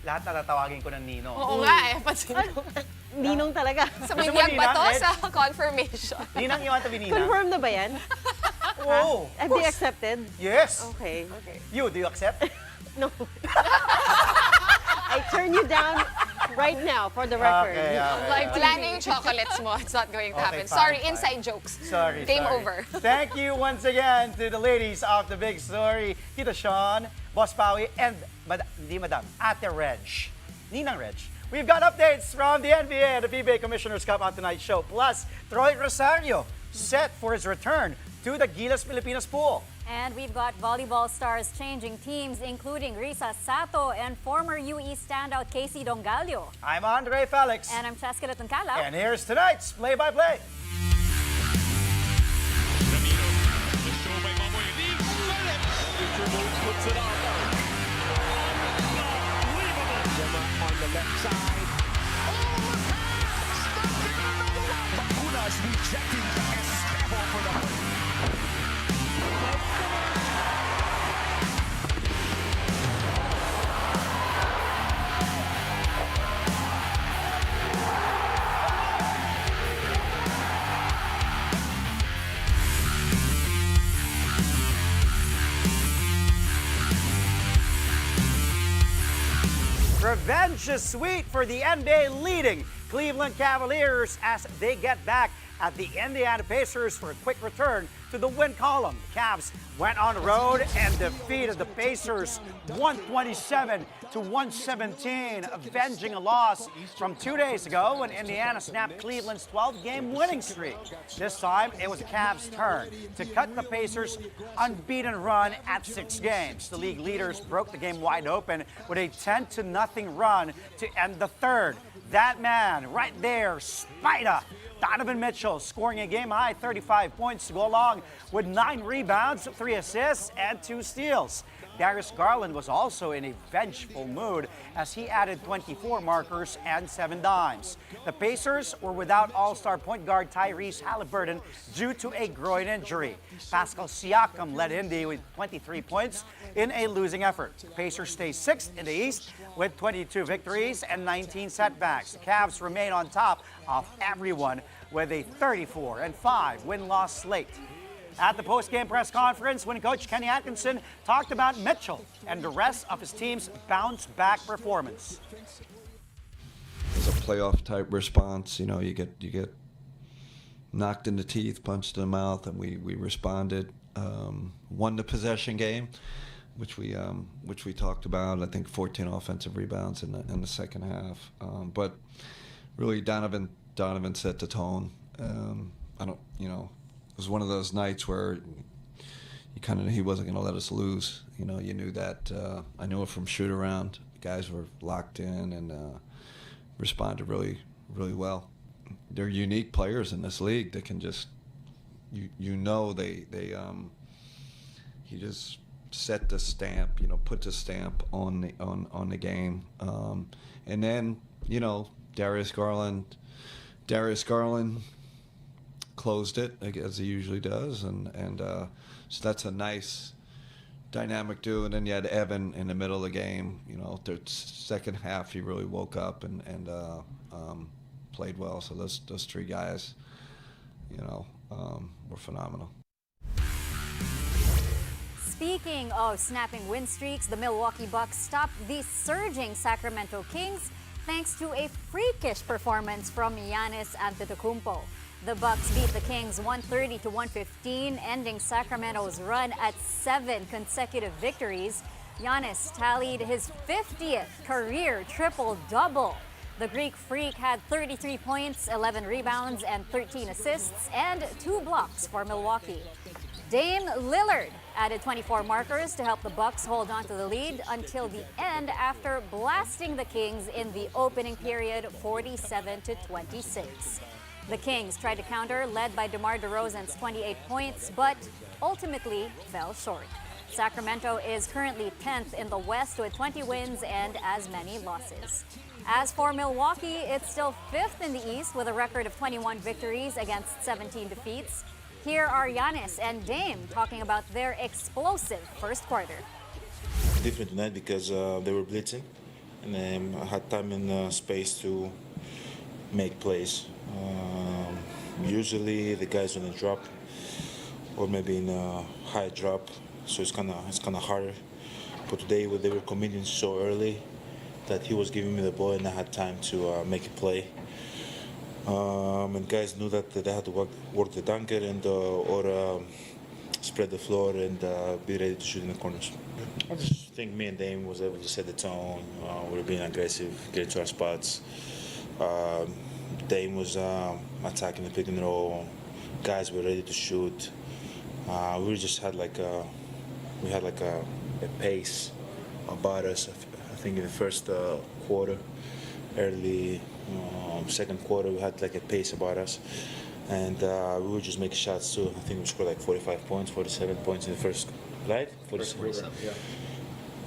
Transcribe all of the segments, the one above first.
lahat natatawagin ko ng Ninong. Oo nga eh, pansin ko. Ninong talaga. Sa binyag ba to sa confirmation? Ninang, you want to be Ninang? Confirm na ba yan? Oo. Have they accepted? Yes. Okay. You, do you accept? No. I turn you down right now for the record. Okay, Like, wala na yung chocolates mo. It's not going to happen. Sorry, inside jokes. Sorry. Game over. Thank you once again to the ladies of the big story. Tito Sean, Boss Pawi, and Ate Reg. Ninang Reg. We've got updates from the NBA and the PBA Commissioners Cup on tonight's show. Plus, Troy Rosario set for his return to the Gilas Pilipinas pool. And we've got volleyball stars changing teams, including Risa Sato and former UE standout Casey Dongallo. I'm Andre Felix. And I'm Cheska Tuncala. And here's tonight's play-by-play. Puts it on. Unbelievable. On the left side. Oh, the pass! Stopping another one. Bacunas rejecting Estevo for the Revenge is sweet for the NBA leading Cleveland Cavaliers as they get back at the Indiana Pacers for a quick return to the win column. The Cavs went on the road and defeated the Pacers 127-117, avenging a loss from 2 days ago when Indiana snapped Cleveland's 12-game winning streak. This time, it was the Cavs' turn to cut the Pacers' unbeaten run at 6 games. The league leaders broke the game wide open with a 10-0 run to end the third. That man right there, Spider, Donovan Mitchell, scoring a game-high 35 points to go along with 9 rebounds, 3 assists, and 2 steals. Darius Garland was also in a vengeful mood as he added 24 markers and 7 dimes. The Pacers were without all-star point guard Tyrese Halliburton due to a groin injury. Pascal Siakam led Indy with 23 points in a losing effort. Pacers stay 6th in the East with 22 victories and 19 setbacks. The Cavs remain on top of everyone with a 34-5 win-loss slate. At the post-game press conference, when Coach Kenny Atkinson talked about Mitchell and the rest of his team's bounce-back performance. It's a playoff-type response. You know, you get knocked in the teeth, punched in the mouth, and we responded. Won the possession game, which we talked about. I think 14 offensive rebounds in the second half. But really, Donovan set the tone. It was one of those nights where you kind of knew he wasn't going to let us lose. You know, you knew that. I knew it from shoot around. The guys were locked in and responded really, really well. They're unique players in this league that can just, he just set the stamp. You know, put the stamp on the game. And then Darius Garland closed it as he usually does, and so that's a nice dynamic duo. And then you had Evan in the middle of the game. You know, the second half he really woke up and played well. So those 3 guys, were phenomenal. Speaking of snapping win streaks, the Milwaukee Bucks stopped the surging Sacramento Kings thanks to a freakish performance from Giannis Antetokounmpo. The Bucks beat the Kings 130-115, ending Sacramento's run at 7 consecutive victories. Giannis tallied his 50th career triple-double. The Greek Freak had 33 points, 11 rebounds, and 13 assists, and 2 blocks for Milwaukee. Dame Lillard added 24 markers to help the Bucks hold on to the lead until the end after blasting the Kings in the opening period 47-26. The Kings tried to counter, led by DeMar DeRozan's 28 points, but ultimately fell short. Sacramento is currently 10th in the West with 20 wins and as many losses. As for Milwaukee, it's still 5th in the East with a record of 21 victories against 17 defeats. Here are Giannis and Dame talking about their explosive first quarter. Different tonight because they were blitzing, and then I had time and space to make plays. Usually the guys on the drop, or maybe in a high drop, so it's kind of harder. But today they were committing so early that he was giving me the ball and I had time to make a play. And guys knew that they had to work the dunker and or spread the floor and be ready to shoot in the corners. I just think me and Dame was able to set the tone. We were being aggressive, get to our spots. Dame was attacking the pick and roll. Guys were ready to shoot. We just had like a pace about us. I think in the first quarter, early second quarter, we had like a pace about us, and we would just make shots too. I think we scored like 45 points, 47 points in the first, right? 47. Yeah.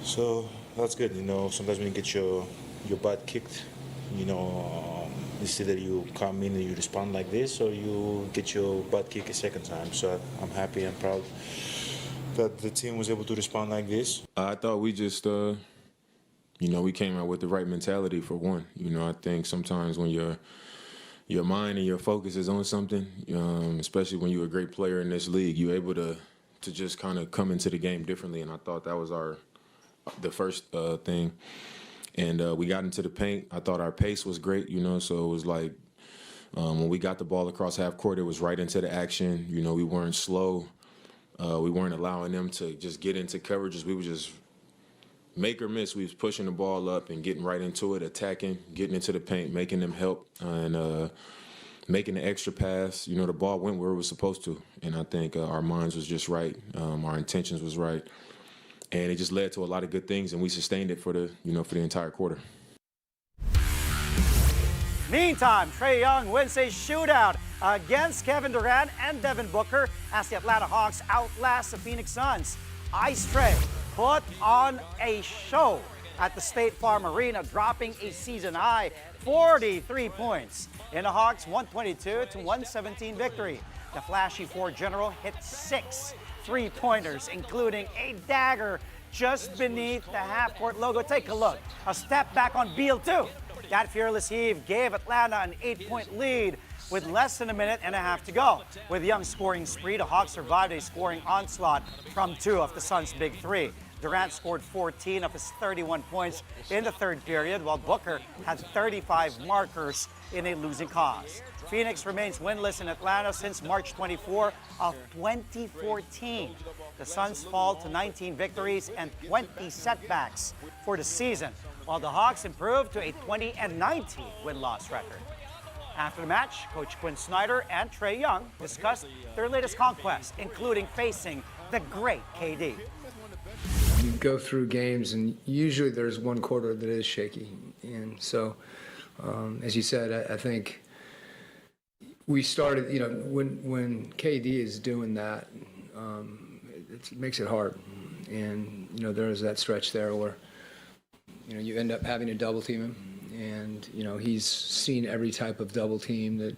So that's good. You know, sometimes when you get your butt kicked, you know, it's either you come in and you respond like this, or you get your butt kicked a second time. So I'm happy and proud that the team was able to respond like this. I thought we just, you know, we came out with the right mentality for one. You know, I think sometimes when your mind and your focus is on something, especially when you're a great player in this league, you're able to just kind of come into the game differently. And I thought that was the first thing. And we got into the paint. I thought our pace was great, you know, so it was like when we got the ball across half court, it was right into the action. You know, we weren't slow. We weren't allowing them to just get into coverages. We were just make or miss. We was pushing the ball up and getting right into it, attacking, getting into the paint, making them help, and making the extra pass. You know, the ball went where it was supposed to. And I think our minds was just right. Our intentions was right. And it just led to a lot of good things, and we sustained it for the entire quarter. Meantime, Trae Young wins a shootout against Kevin Durant and Devin Booker as the Atlanta Hawks outlast the Phoenix Suns. Ice Trae put on a show at the State Farm Arena, dropping a season-high 43 points in the Hawks' 122-117 victory. The flashy four general hit 6 3-pointers, including a dagger just beneath the half-court logo. Take a look. A step back on Beal, too. That fearless heave gave Atlanta an 8-point lead with less than a minute and a half to go. With Young's scoring spree, the Hawks survived a scoring onslaught from 2 of the Suns' big 3. Durant scored 14 of his 31 points in the third period, while Booker had 35 markers in a losing cause. Phoenix remains winless in Atlanta since March 24 of 2014. The Suns fall to 19 victories and 20 setbacks for the season, while the Hawks improve to a 20-19 win-loss record. After the match, Coach Quinn Snyder and Trae Young discussed their latest conquest, including facing the great KD. You go through games, and usually there's one quarter that is shaky. And so, as you said, I think we started, you know, when KD is doing that, it makes it hard. And, you know, there was that stretch there where, you know, you end up having to double team him. And, you know, he's seen every type of double team that,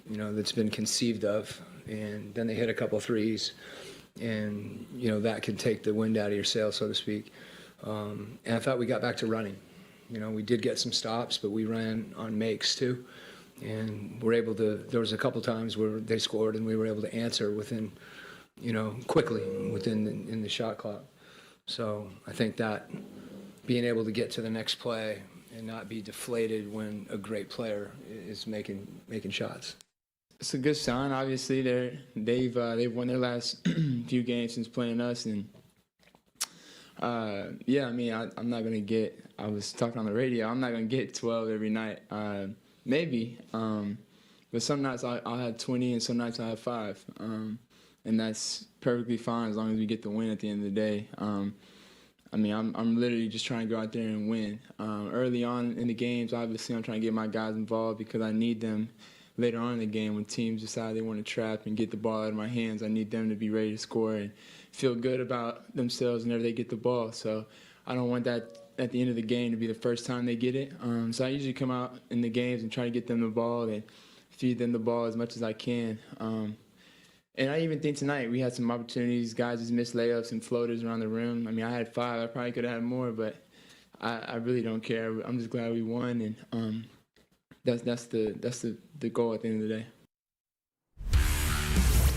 you know, that's been conceived of. And then they hit a couple threes. And, you know, that can take the wind out of your sail, so to speak. And I thought we got back to running. You know, we did get some stops, but we ran on makes too. And we're able to, there was a couple times where they scored and we were able to answer within, you know, quickly in the shot clock. So I think that being able to get to the next play and not be deflated when a great player is making shots. It's a good sign. Obviously, they've won their last few games since playing us, and yeah, I mean, I'm not gonna get. I was talking on the radio. I'm not gonna get 12 every night. Maybe, but some nights I'll have 20, and some nights I'll have 5, and that's perfectly fine as long as we get the win at the end of the day. I mean, I'm literally just trying to go out there and win. Early on in the games, obviously, I'm trying to get my guys involved because I need them. Later on in the game, when teams decide they want to trap and get the ball out of my hands, I need them to be ready to score and feel good about themselves whenever they get the ball. So I don't want that at the end of the game to be the first time they get it. So I usually come out in the games and try to get them the ball and feed them the ball as much as I can. And I even think tonight we had some opportunities. Guys just missed layups and floaters around the rim. I mean, I had 5. I probably could have had more, but I really don't care. I'm just glad we won, and that's the goal at the end of the day.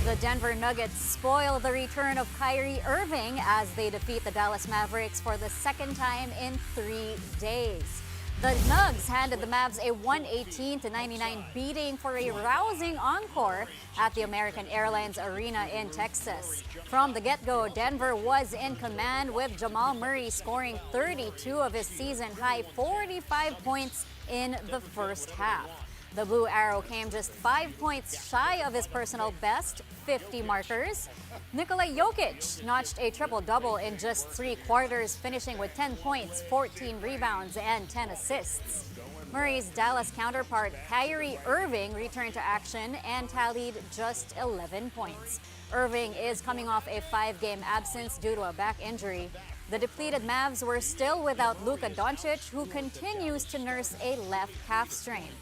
The Denver Nuggets spoil the return of Kyrie Irving as they defeat the Dallas Mavericks for the second time in 3 days. The Nugs handed the Mavs a 118-99 beating for a rousing encore at the American Airlines Arena in Texas. From the get-go, Denver was in command with Jamal Murray scoring 32 of his season-high 45 points in the first half. The Blue Arrow came just 5 points shy of his personal best, 50 markers. Nikola Jokic notched a triple-double in just 3 quarters, finishing with 10 points, 14 rebounds, and 10 assists. Murray's Dallas counterpart, Kyrie Irving, returned to action and tallied just 11 points. Irving is coming off a 5-game absence due to a back injury. The depleted Mavs were still without Luka Doncic, who continues to nurse a left calf strain.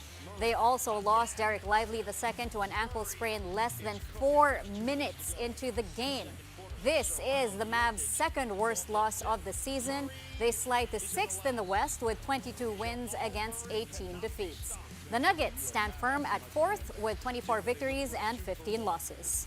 They also lost Derek Lively II to an ankle sprain less than 4 minutes into the game. This is the Mavs' second worst loss of the season. They slide to 6th in the West with 22 wins against 18 defeats. The Nuggets stand firm at 4th with 24 victories and 15 losses.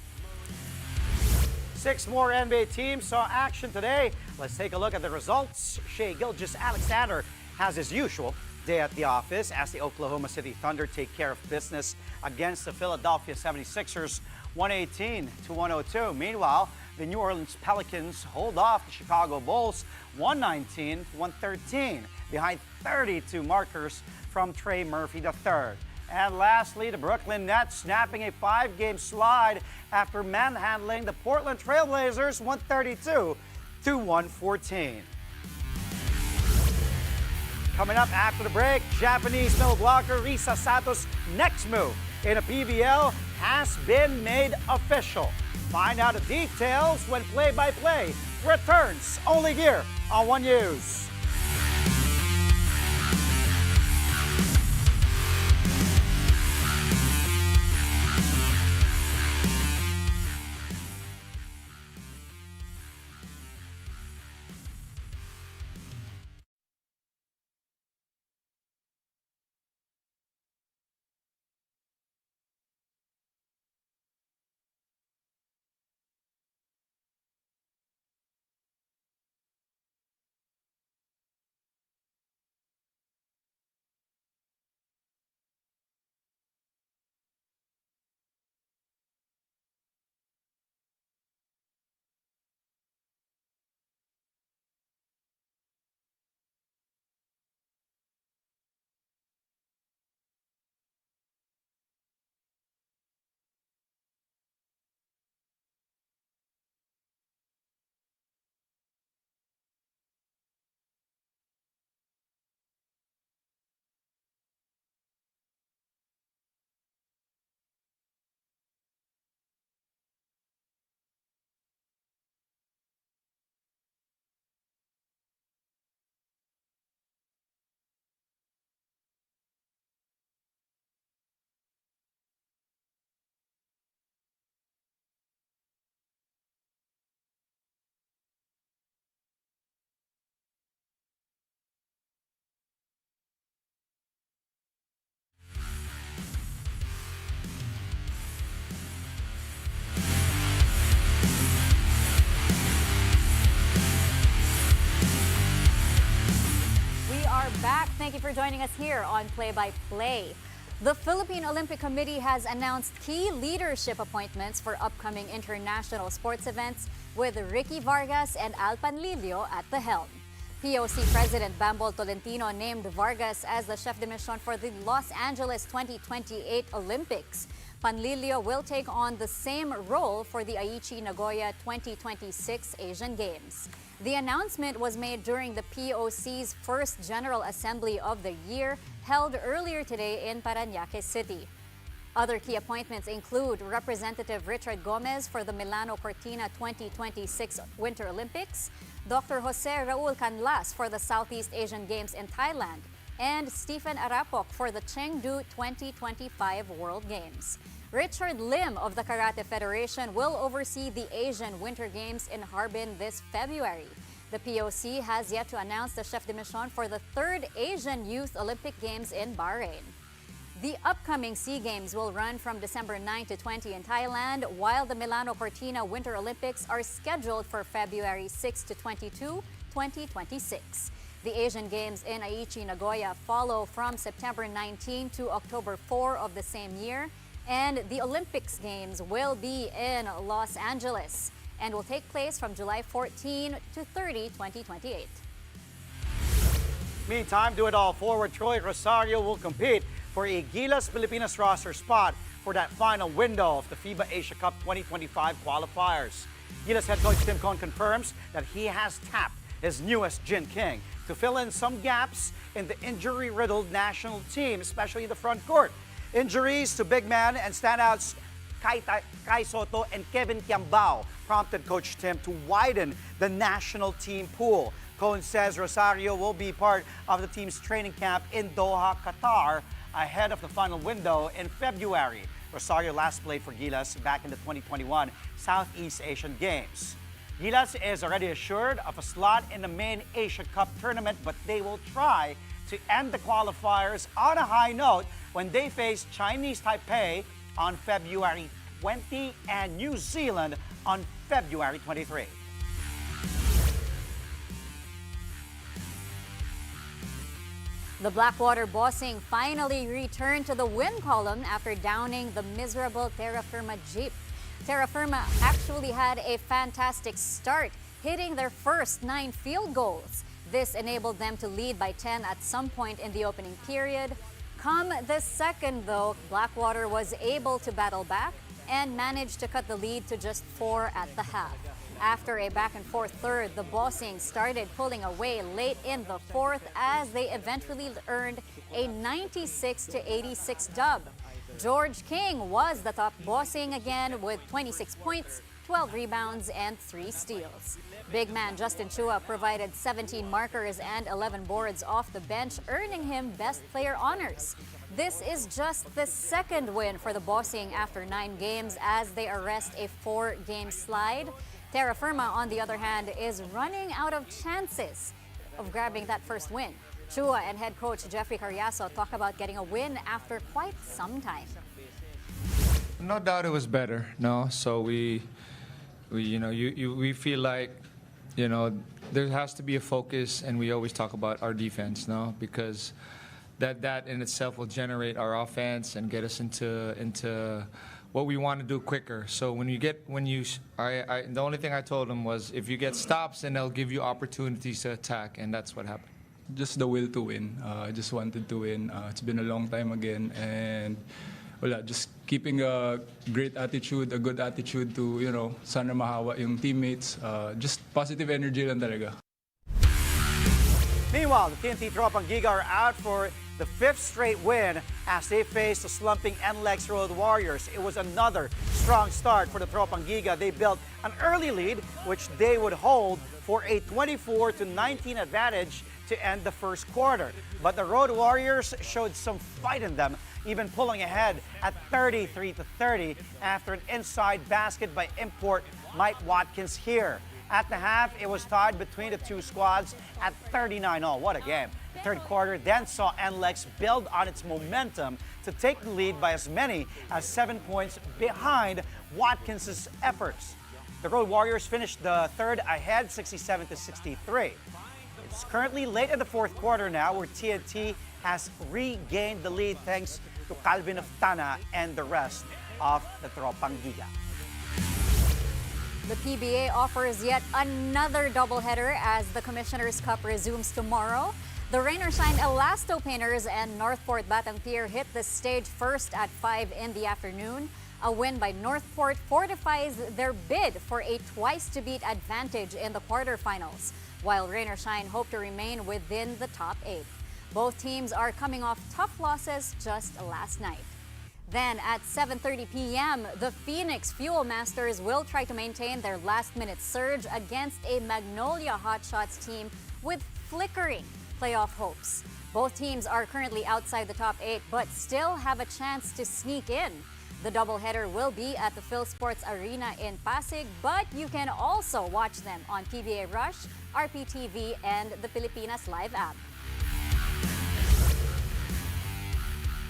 6 more NBA teams saw action today. Let's take a look at the results. Shai Gilgeous-Alexander has his usual day at the office as the Oklahoma City Thunder take care of business against the Philadelphia 76ers 118-102. Meanwhile, the New Orleans Pelicans hold off the Chicago Bulls 119-113 behind 32 markers from Trey Murphy III. And lastly, the Brooklyn Nets snapping a 5-game slide after manhandling the Portland Trailblazers 132-114. Coming up after the break, Japanese middle blocker Risa Sato's next move in a PBL has been made official. Find out the details when Play-by-Play returns only here on One News. Back. Thank you for joining us here on Play-by-Play. The Philippine Olympic Committee has announced key leadership appointments for upcoming international sports events with Ricky Vargas and Al Panlilio at the helm. POC President Bambol Tolentino named Vargas as the chef de mission for the Los Angeles 2028 Olympics. Panlilio will take on the same role for the Aichi Nagoya 2026 Asian Games. The announcement was made during the POC's first General Assembly of the year, held earlier today in Parañaque City. Other key appointments include Representative Richard Gomez for the Milano Cortina 2026 Winter Olympics, Dr. Jose Raul Canlas for the Southeast Asian Games in Thailand, and Stephen Arapok for the Chengdu 2025 World Games. Richard Lim of the Karate Federation will oversee the Asian Winter Games in Harbin this February. The POC has yet to announce the chef de mission for the 3rd Asian Youth Olympic Games in Bahrain. The upcoming SEA Games will run from December 9 to 20 in Thailand, while the Milano Cortina Winter Olympics are scheduled for February 6 to 22, 2026. The Asian Games in Aichi, Nagoya follow from September 19 to October 4 of the same year, and the Olympics Games will be in Los Angeles and will take place from July 14 to 30, 2028. Meantime, do-it-all forward Troy Rosario will compete for a Gilas Pilipinas roster spot for that final window of the FIBA Asia Cup 2025 qualifiers. Gilas head coach Tim Cohn confirms that he has tapped his newest Jin King to fill in some gaps in the injury-riddled national team, especially in the front court. Injuries to big man and standouts Kai Soto and Kevin Kiambao prompted Coach Tim to widen the national team pool. Cohn says Rosario will be part of the team's training camp in Doha, Qatar, ahead of the final window in February. Rosario last played for Gilas back in the 2021 Southeast Asian Games. Gilas is already assured of a slot in the main Asia Cup tournament, but they will try to end the qualifiers on a high note when they face Chinese Taipei on February 20 and New Zealand on February 23. The Blackwater Bossing finally returned to the win column after downing the miserable Terra Firma Jeep. Terra Firma actually had a fantastic start, hitting their first 9 field goals. This enabled them to lead by 10 at some point in the opening period. Come the second, though, Blackwater was able to battle back and managed to cut the lead to just 4 at the half. After a back-and-forth third, the Bossing started pulling away late in the fourth as they eventually earned a 96-86 dub. George King was the top Bossing again with 26 points, 12 rebounds, and 3 steals. Big man Justin Chua provided 17 markers and 11 boards off the bench, earning him Best Player honors. This is just the second win for the Bossing after 9 games as they arrest a 4-game slide. Terra Firma, on the other hand, is running out of chances of grabbing that first win. Chua and head coach Jeffrey Carriazo talk about getting a win after quite some time. No doubt it was better, no? So we feel like, there has to be a focus, and we always talk about our defense, no? Because that in itself will generate our offense and get us into what we want to do quicker. So the only thing I told him was if you get stops, then they'll give you opportunities to attack, and that's what happened. Just the will to win. I just wanted to win. It's been a long time again, and just keeping a great attitude, a good attitude to, sana mahawa yung teammates. Just positive energy lang talaga. Meanwhile, the TNT Tropang Giga are out for the 5th straight win as they face the slumping NLEX Road Warriors. It was another strong start for the Tropang Giga. They built an early lead, which they would hold for a 24-19 advantage to end the first quarter. But the Road Warriors showed some fight in them, even pulling ahead at 33-30 after an inside basket by import Mike Watkins here. At the half, it was tied between the two squads at 39-0. What a game. The third quarter then saw NLEX build on its momentum to take the lead by as many as 7 points behind Watkins' efforts. The Road Warriors finished the third ahead 67-63. It's currently late in the fourth quarter now, where TNT has regained the lead thanks to Calvin Oftana and the rest of the Tropang Giga. The PBA offers yet another doubleheader as the Commissioner's Cup resumes tomorrow. The Rain or Shine Elasto Painters and Northport Batang Pier hit the stage first at 5 in the afternoon. A win by Northport fortifies their bid for a twice-to-beat advantage in the quarterfinals, while Rain or Shine hope to remain within the top 8. Both teams are coming off tough losses just last night. Then at 7:30 p.m., the Phoenix Fuel Masters will try to maintain their last-minute surge against a Magnolia Hotshots team with flickering playoff hopes. Both teams are currently outside the top 8, but still have a chance to sneak in. The doubleheader will be at the Phil Sports Arena in Pasig, but you can also watch them on PBA Rush, RPTV, and the Pilipinas Live app.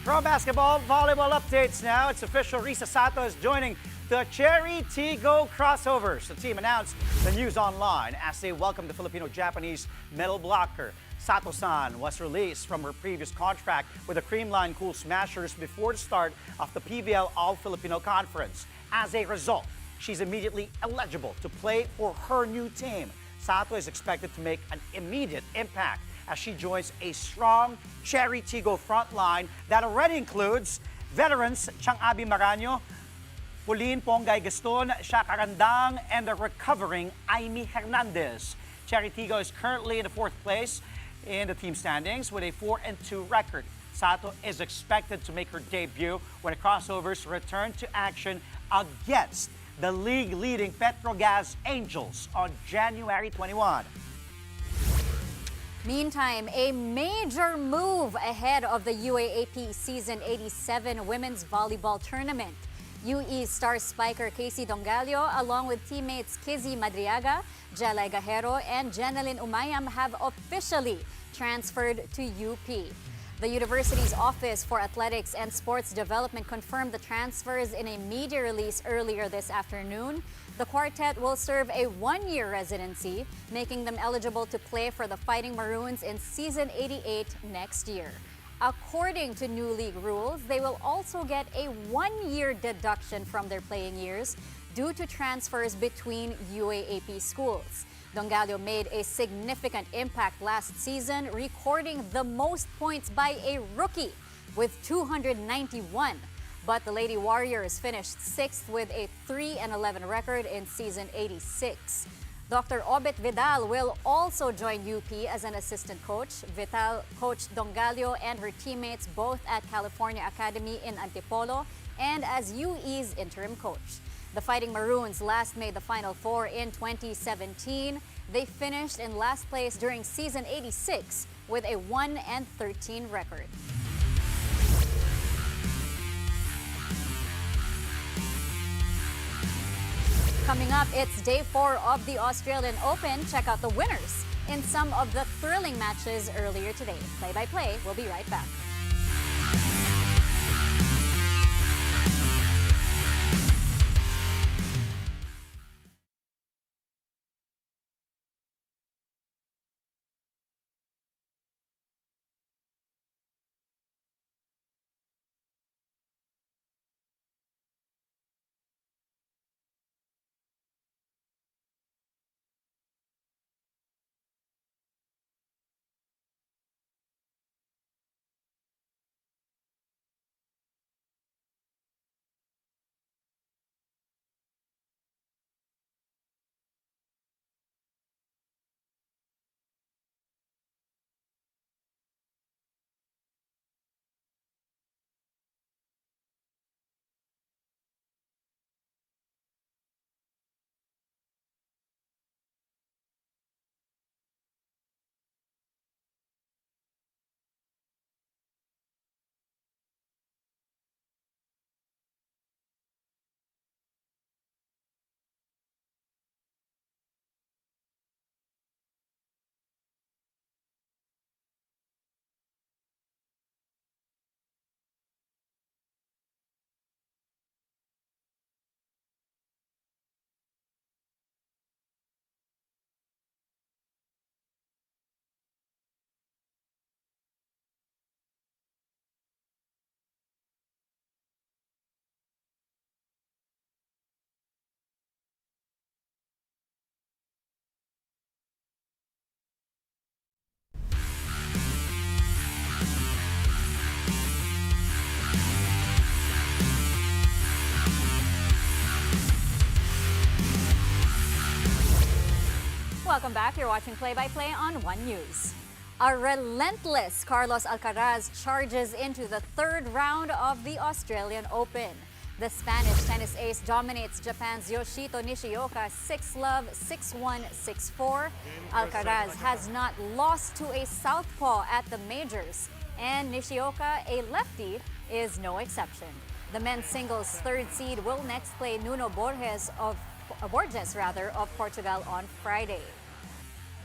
Pro basketball, volleyball updates now. It's official, Risa Sato is joining the Cherry Tigo crossovers. The team announced the news online as they welcome the Filipino-Japanese medal blocker. Sato-san was released from her previous contract with the Creamline Cool Smashers before the start of the PBL All-Filipino Conference. As a result, she's immediately eligible to play for her new team. Sato is expected to make an immediate impact as she joins a strong Cherry Tigo front line that already includes veterans Chang Abi Maranyo, Pauline Pongay Gaston, Shaka Randang, and the recovering Aimee Hernandez. Cherry Tigo is currently in the 4th place in the team standings with a 4-2 record. Sato is expected to make her debut when the crossovers return to action against the league-leading Petrogas Angels on January 21. Meantime, a major move ahead of the UAAP Season 87 Women's Volleyball Tournament. UE star spiker Casey Dongalio, along with teammates Kizzy Madriaga, Jelay Gajero, and Jeneline Umayam have officially transferred to UP. The university's Office for Athletics and Sports Development confirmed the transfers in a media release earlier this afternoon. The quartet will serve a 1-year residency, making them eligible to play for the Fighting Maroons in Season 88 next year. According to new league rules, they will also get a 1-year deduction from their playing years due to transfers between UAAP schools. Dongalio made a significant impact last season, recording the most points by a rookie with 291. But the Lady Warriors finished 6th with a 3-11 record in Season 86. Dr. Obet Vidal will also join UP as an assistant coach. Vidal coached Dongalio and her teammates both at California Academy in Antipolo and as UE's interim coach. The Fighting Maroons last made the Final Four in 2017. They finished in last place during Season 86 with a 1-13 record. Coming up, it's Day 4 of the Australian Open. Check out the winners in some of the thrilling matches earlier today. Play-by-play, we'll be right back. Welcome back. You're watching Play-by-Play on One News. A relentless Carlos Alcaraz charges into the 3rd round of the Australian Open. The Spanish tennis ace dominates Japan's Yoshito Nishioka 6-love, 6-1, 6-4. Alcaraz has not lost to a southpaw at the majors, and Nishioka, a lefty, is no exception. The men's singles third seed will next play Nuno Borges of Portugal on Friday.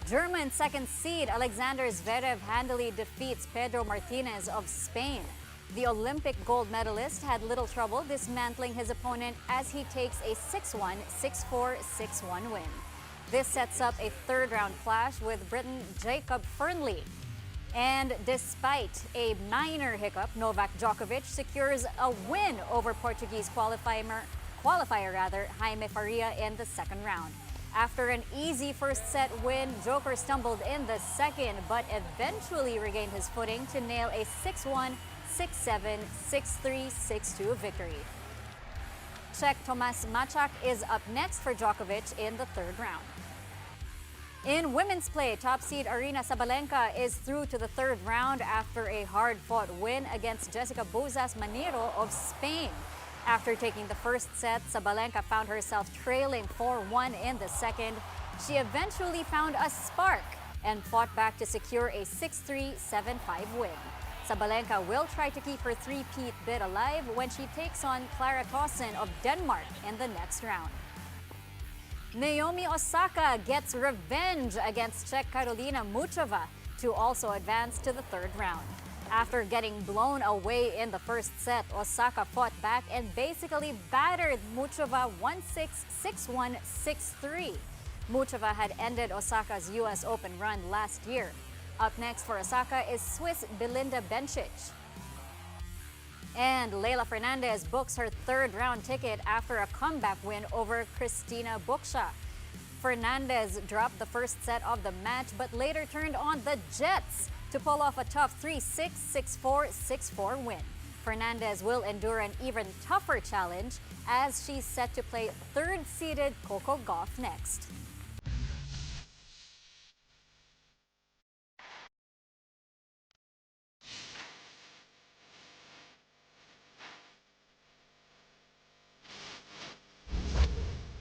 German second seed Alexander Zverev handily defeats Pedro Martinez of Spain. The Olympic gold medalist had little trouble dismantling his opponent as he takes a 6-1, 6-4, 6-1 win. This sets up a third-round clash with Briton Jacob Fernley. And despite a minor hiccup, Novak Djokovic secures a win over Portuguese qualifier Jaime Faria in the second round. After an easy first set win, Joker stumbled in the second, but eventually regained his footing to nail a 6-1, 6-7, 6-3, 6-2 victory. Czech Tomáš Mačák is up next for Djokovic in the third round. In women's play, top seed Aryna Sabalenka is through to the third round after a hard-fought win against Jessica Bozas Manero of Spain. After taking the first set, Sabalenka found herself trailing 4-1 in the second. She eventually found a spark and fought back to secure a 6-3, 7-5 win. Sabalenka will try to keep her three-peat bid alive when she takes on Clara Tauson of Denmark in the next round. Naomi Osaka gets revenge against Czech Karolina Muchova to also advance to the third round. After getting blown away in the first set, Osaka fought back and basically battered Muchova 1-6, 6-1, 6-3. Muchova had ended Osaka's U.S. Open run last year. Up next for Osaka is Swiss Belinda Bencic. And Leylah Fernandez books her third-round ticket after a comeback win over Kristina Buksha. Fernandez dropped the first set of the match, but later turned on the Jets to pull off a tough 3-6, 6-4, 6-4 win. Fernandez will endure an even tougher challenge as she's set to play third-seeded Coco Gauff next.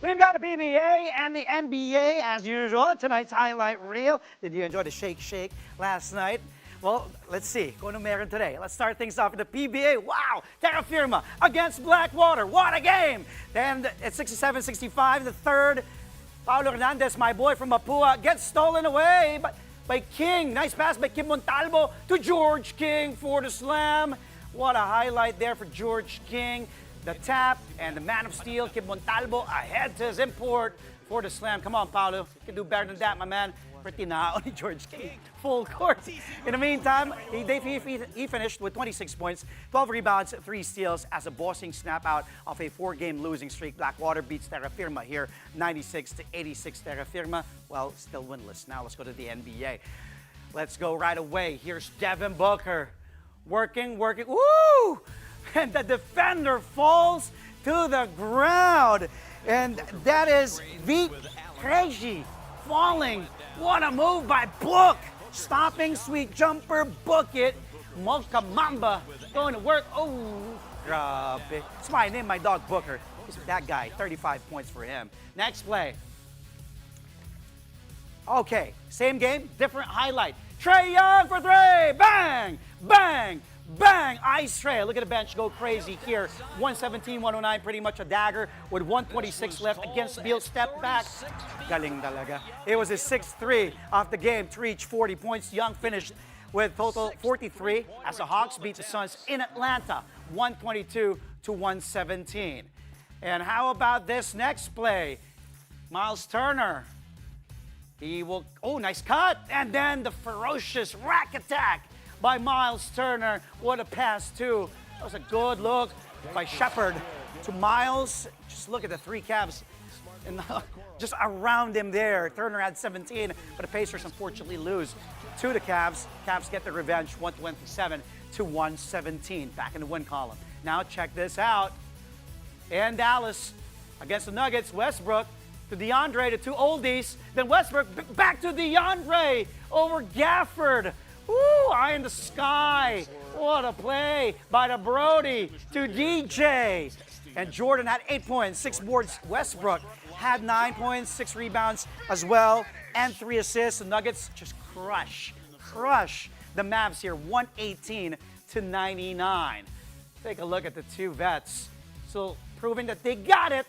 We've got a PBA and the NBA as usual. Tonight's highlight reel. Did you enjoy the shake last night? Well, let's see. Kung ano meron today. Let's start things off with the PBA. Wow! Terra Firma against Blackwater. What a game! Then at 67-65, the third, Paulo Hernandez, my boy from Mapua, gets stolen away by King. Nice pass by Kim Montalvo to George King for the slam. What a highlight there for George King. The tap and the man of steel, Kim Montalvo, ahead to his import for the slam. Come on, Paulo. You can do better than that, my man. Pretty nao ni George King. Full court. In the meantime, he finished with 26 points, 12 rebounds, 3 steals as a bossing snap out of a 4-game losing streak. Blackwater beats Terra Firma here, 96-86 Terra Firma. Well, still winless. Now let's go to the NBA. Let's go right away. Here's Devin Booker. Working. Woo! And the defender falls to the ground. And that is Vit Krejci falling. What a move by Book. Stopping, sweet jumper, book it. Mocha Mamba going to work. Oh, grabe. That's why I named my dog Booker. He's that guy, 35 points for him. Next play. Okay, same game, different highlight. Trae Young for 3. Bang, bang, bang. Ice Trae. Look at the bench go crazy here. 117-109, pretty much a dagger with 126 left against Beal. Step back. Galing talaga. It was his 6th off the game to reach 40 points. Young finished with total 43 as the Hawks beat the Suns in Atlanta, 122-117. And how about this next play? Miles Turner. He will, nice cut. And then the ferocious rack attack by Miles Turner. What a pass, too. That was a good look by Shepard to Miles. Just look at the 3 Cavs and just around him there. Turner had 17, but the Pacers unfortunately lose to the Cavs. Cavs get the revenge, 127-117, back in the win column. Now check this out. In Dallas, against the Nuggets, Westbrook to DeAndre, the 2 oldies. Then Westbrook back to DeAndre over Gafford. Woo, eye in the sky. What a play by the Brody to DJ. And Jordan had 8 points, 6 boards. Westbrook had 9 points, 6 rebounds as well, and 3 assists. The Nuggets just crush the Mavs here, 118-99. Take a look at the two vets. So proving that they got it.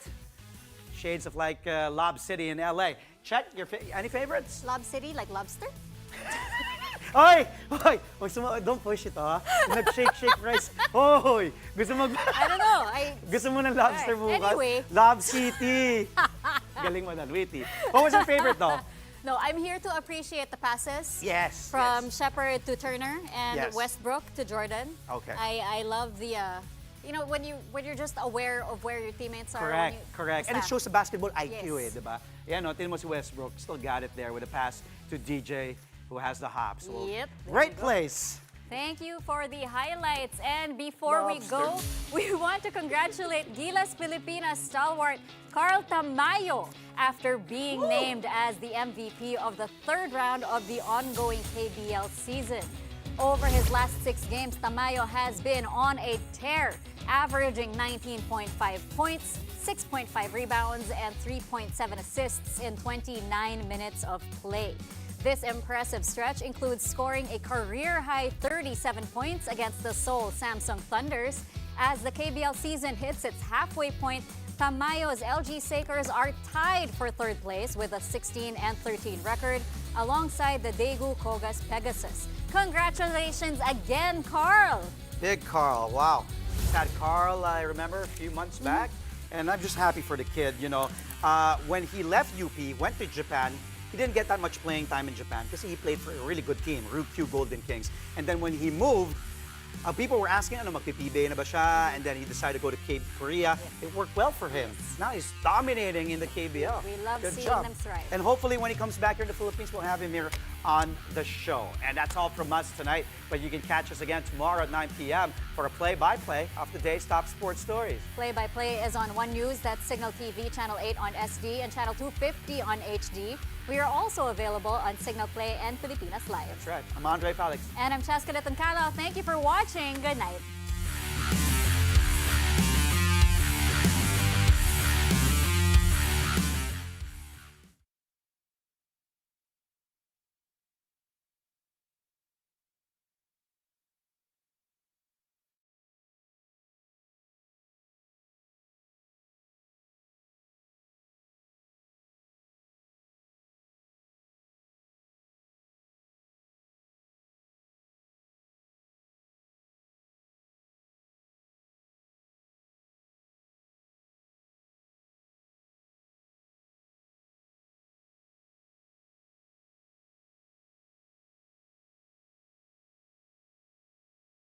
Shades of like Lob City in LA. Check your any favorites? Lob City, like lobster? Oy! Oy! Don't push it, ha? Nag-shake rice. Oy! Gusto mo I don't know. Gusto mo ng lobster Alright, bukas? anyway. Lob City! Galing mo na, witty. What was your favorite, though? No, I'm here to appreciate the passes. Yes. From Shepard to Turner and Yes. Westbrook to Jordan. Okay. I love the, when you're just aware of where your teammates are. Correct, correct. And it shows the basketball IQ, Yes. diba? Yeah, no, tinan mo si Westbrook, still got it there with a pass to DJ, who has the hops. So, Yep, there great you go. place. Thank you for the highlights. And before we Lobster. go, we want to congratulate Gilas Pilipinas stalwart Carl Tamayo after being named as the MVP of the third round of the ongoing KBL season. Over his last 6 games, Tamayo has been on a tear, averaging 19.5 points, 6.5 rebounds, and 3.7 assists in 29 minutes of play. This impressive stretch includes scoring a career-high 37 points against the Seoul Samsung Thunders. As the KBL season hits its halfway point, Tamayo's LG Sakers are tied for third place with a 16-13 record, alongside the Daegu Kogas Pegasus. Congratulations again, Carl! Big Carl, wow. Just had Carl, I remember, a few months back, and I'm just happy for the kid, you know. When he left UP, went to Japan, he didn't get that much playing time in Japan because he played for a really good team, Ryukyu Golden Kings. And then when he moved, people were asking, ano, magpipibe na ba siya? And then he decided to go to Korea. It worked well for him. Now he's dominating in the KBL. We love Good seeing job. them thrive. And hopefully when he comes back here in the Philippines, we'll have him here on the show. And that's all from us tonight. But you can catch us again tomorrow at 9 p.m. for a play-by-play of the day's top sports stories. Play-by-play is on One News, that's Signal TV, Channel 8 on SD, and Channel 250 on HD. We are also available on Signal Play and Filipinas Live. That's right. I'm Andre Felix. And I'm Cheska Detoncalo. Thank you for watching. Good night.